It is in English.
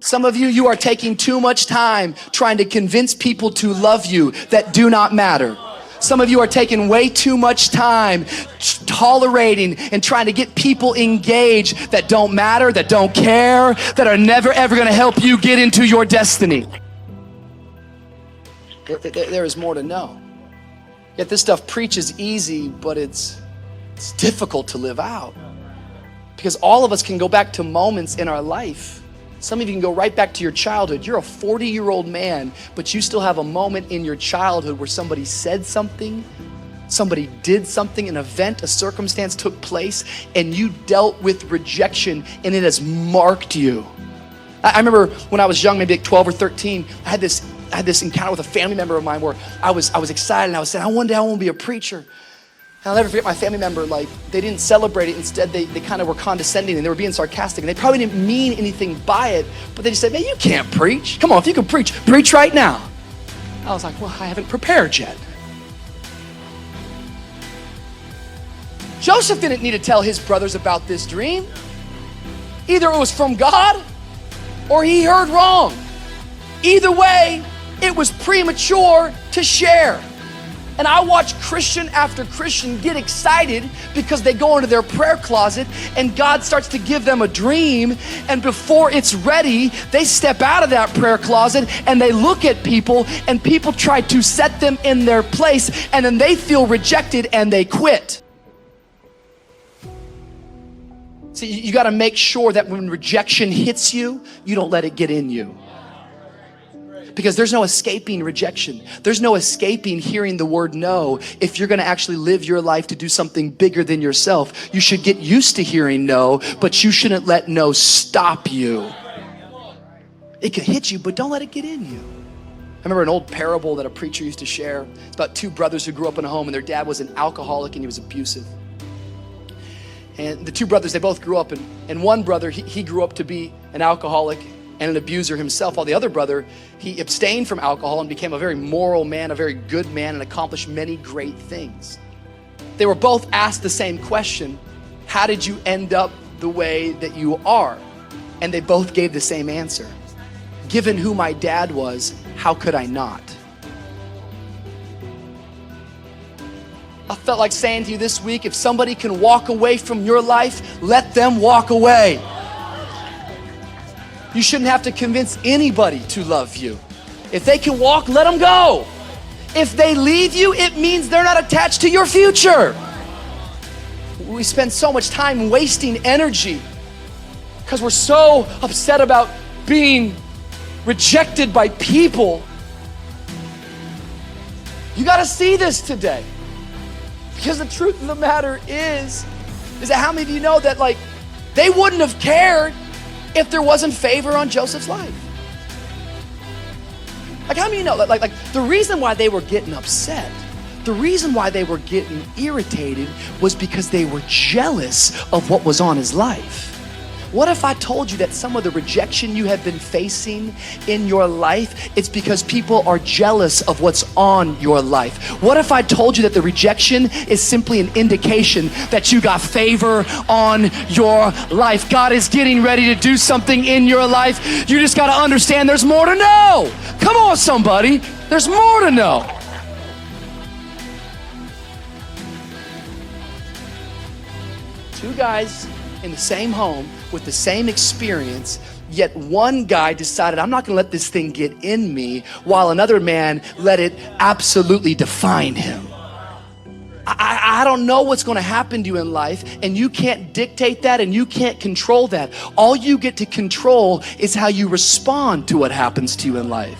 Some of you, you are taking too much time trying to convince people to love you that do not matter. Some of you are taking way too much time tolerating and trying to get people engaged that don't matter, that don't care, that are never ever gonna help you get into your destiny. There is more to know. Yet this stuff preaches easy, but it's difficult to live out. Because all of us can go back to moments in our life. Some of you can go right back to your childhood. You're a 40-year-old man, but you still have a moment in your childhood where somebody said something, somebody did something, an event, a circumstance took place, and you dealt with rejection, and it has marked you. I remember when I was young, maybe like 12 or 13, I had this encounter with a family member of mine where I was excited, and I was saying, one day I want to be a preacher. And I'll never forget my family member, like, they didn't celebrate it. Instead, they kind of were condescending and they were being sarcastic. And they probably didn't mean anything by it, but they just said, man, you can't preach. Come on, if you can preach, preach right now. I was like, well, I haven't prepared yet. Joseph didn't need to tell his brothers about this dream. Either it was from God or he heard wrong. Either way, it was premature to share. And I watch Christian after Christian get excited because they go into their prayer closet and God starts to give them a dream, and before it's ready, they step out of that prayer closet and they look at people, and people try to set them in their place, and then they feel rejected and they quit. See, you gotta make sure that when rejection hits you, you don't let it get in you. Because there's no escaping rejection. There's no escaping hearing the word no. If you're gonna actually live your life to do something bigger than yourself, you should get used to hearing no, but you shouldn't let no stop you. It can hit you, but don't let it get in you. I remember an old parable that a preacher used to share. It's about two brothers who grew up in a home, and their dad was an alcoholic and he was abusive. And the two brothers, they both grew up, and one brother, he grew up to be an alcoholic and an abuser himself, while the other brother, he abstained from alcohol and became a very moral man, a very good man, and accomplished many great things. They were both asked the same question: how did you end up the way that you are? And they both gave the same answer: given who my dad was, how could I not? I felt like saying to you this week, if somebody can walk away from your life, let them walk away. You shouldn't have to convince anybody to love you. If they can walk, let them go. If they leave you, it means they're not attached to your future. We spend so much time wasting energy because we're so upset about being rejected by people. You gotta see this today. Because the truth of the matter is that how many of you know that, like, they wouldn't have cared if there wasn't favor on Joseph's life? Like, how many of you know, like the reason why they were getting upset, the reason why they were getting irritated was because they were jealous of what was on his life. What if I told you that some of the rejection you have been facing in your life, it's because people are jealous of what's on your life? What if I told you that the rejection is simply an indication that you got favor on your life? God is getting ready to do something in your life. You just gotta understand there's more to know. Come on, somebody, there's more to know. Two guys in the same home with the same experience, yet one guy decided, I'm not gonna let this thing get in me, while another man let it absolutely define him. I don't know what's gonna happen to you in life, and you can't dictate that and you can't control that. All you get to control is how you respond to what happens to you in life.